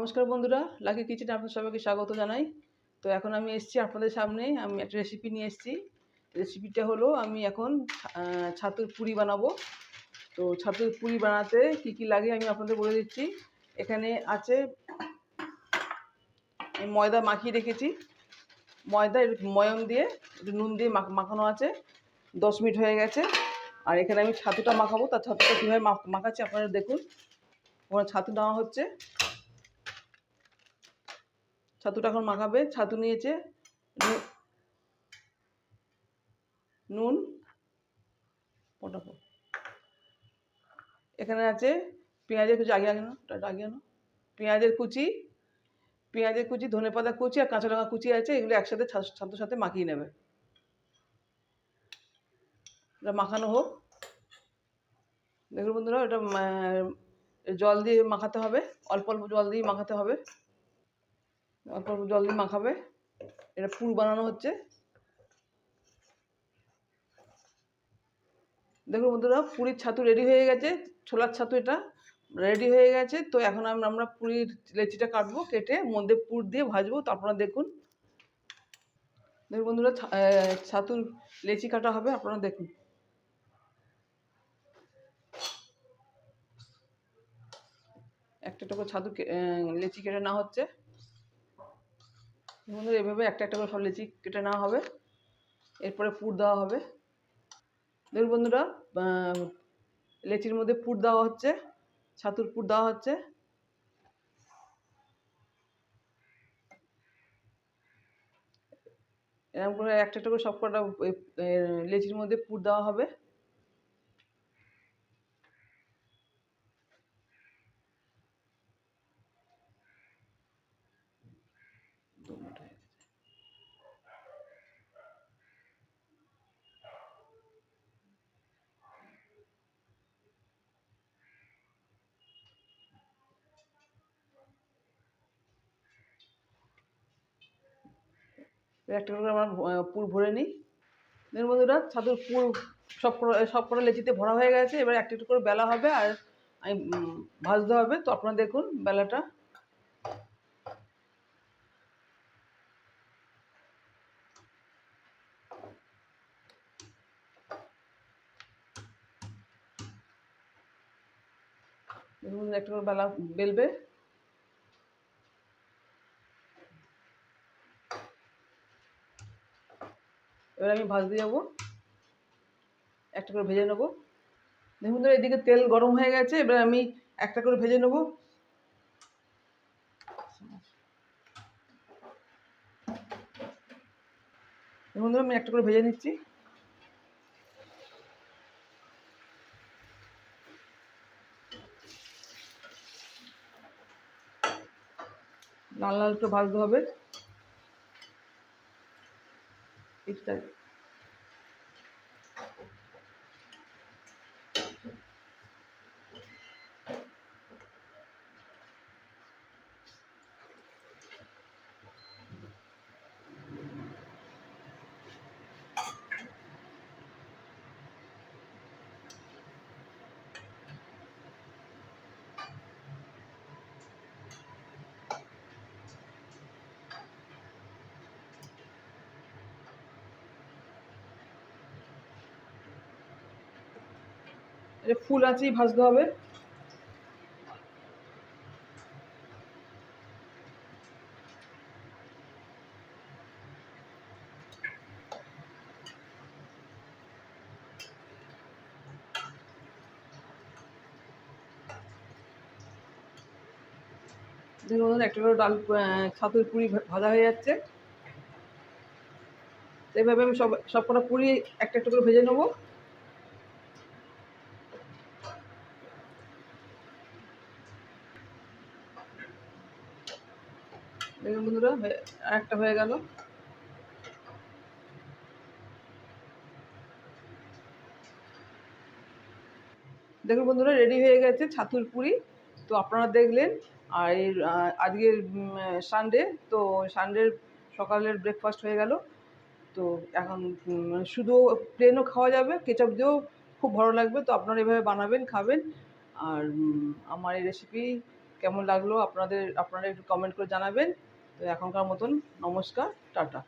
নমস্কার বন্ধুরা, লাকি কিচেনে আপনাদের সবাইকে স্বাগত জানাই। তো এখন আমি এসেছি আপনাদের সামনে, আমি একটা রেসিপি নিয়ে এসেছি। রেসিপিটা হলো আমি এখন ছাতুর পুরি বানাবো। তো ছাতুর পুরি বানাতে কি কি লাগে আমি আপনাদের বলে দিচ্ছি। এখানে আছে, আমি ময়দা মাখিয়ে রেখেছি। ময়দা ময়ম দিয়ে একটু নুন দিয়ে মাখানো আছে। 10 মিনিট হয়ে গেছে। আর এখানে আমি ছাতুটা মাখাবো। তার ছাতুটা কীভাবে মাখাচ্ছি আপনারা দেখুন। ওখানে ছাতু নেওয়া হচ্ছে, ছাতুটা এখন মাখাবে। ছাতু নিয়েছে, নুন, এখানে আছে পেঁয়াজের কুচি, আগে আনো পেঁয়াজের কুচি, ধনেপাতা কুচি আর কাঁচা লঙ্কা কুচি আছে। এগুলো একসাথে ছাতুর সাথে মাখিয়ে নেবে। এটা মাখানো হোক। দেখুন বন্ধুরা, এটা জল দিয়ে মাখাতে হবে, অল্প অল্প জল দিয়ে মাখাতে হবে, অল্প অল্প জল দিয়ে মাখাবে। এটা পুর বানানো হচ্ছে। দেখুন বন্ধুরা, পুরীর ছাতু রেডি হয়ে গেছে। ছোলার ছাতু এটা রেডি হয়ে গেছে। তো এখন আমরা পুরীর লেচিটা কাটবো, কেটে মধ্যে পুর দিয়ে ভাজবো। তো আপনারা দেখুন। দেখুন বন্ধুরা, ছাতুর লেচি কাটা হবে, আপনারা দেখুন। একটা একটা করে ছাতু লেচি কেটে নেওয়া হচ্ছে। বন্ধুরা, এভাবে একটা একটা করে সব লেচি কেটে নেওয়া হবে। এরপরে পুর দেওয়া হবে। দেখুন বন্ধুরা, লেচির মধ্যে পুর দেওয়া হচ্ছে, ছাতুর পুর দেওয়া হচ্ছে। এরকম করে একটা একটা করে সব কটা লেচির মধ্যে পুর দেওয়া হবে। একটা করে আমরা পুর ভরে নিই। দেখুন বন্ধুরা, ছাতুর পুর সব কটা লেচিতে ভরা হয়ে গেছে। এবার একটা একটু করে বেলা হবে আর আমি ভাজতে হবে। তো আপনারা দেখুন বেলাটা। দেখুন একটা করে বেলা বেলবে। এবার আমি ভাজতে যাবো, একটা করে ভেজে নেবো। দেখুন তো, এদিকে তেল গরম হয়ে গেছে। এবার আমি একটা করে ভেজে নেবো। দেখুন আমি একটা করে ভেজে নিচ্ছি। লাল লাল করে ভাজতে হবে। এটা ফুল আঁচেই ভাজতে হবে। দেখুন একটা করে ছাতুর পুরি ভাজা হয়ে যাচ্ছে। এইভাবে আমি সব কটা পুরি একটা একটা করে ভেজে নেবো। দেখুন বন্ধুরা, একটা হয়ে গেল। দেখুন বন্ধুরা, রেডি হয়ে গেছে ছাতুর পুরি। তো আপনারা দেখলেন। আর এই আজকের সানডে, তো সানডের সকালের ব্রেকফাস্ট হয়ে গেল। তো এখন শুধু প্লেনও খাওয়া যাবে, কেচাপ দিয়েও খুব ভালো লাগবে। তো আপনারা এভাবে বানাবেন, খাবেন। আর আমার এই রেসিপি কেমন লাগলো আপনারা একটু কমেন্ট করে জানাবেন। তো এখনকার মতন নমস্কার, টাটা।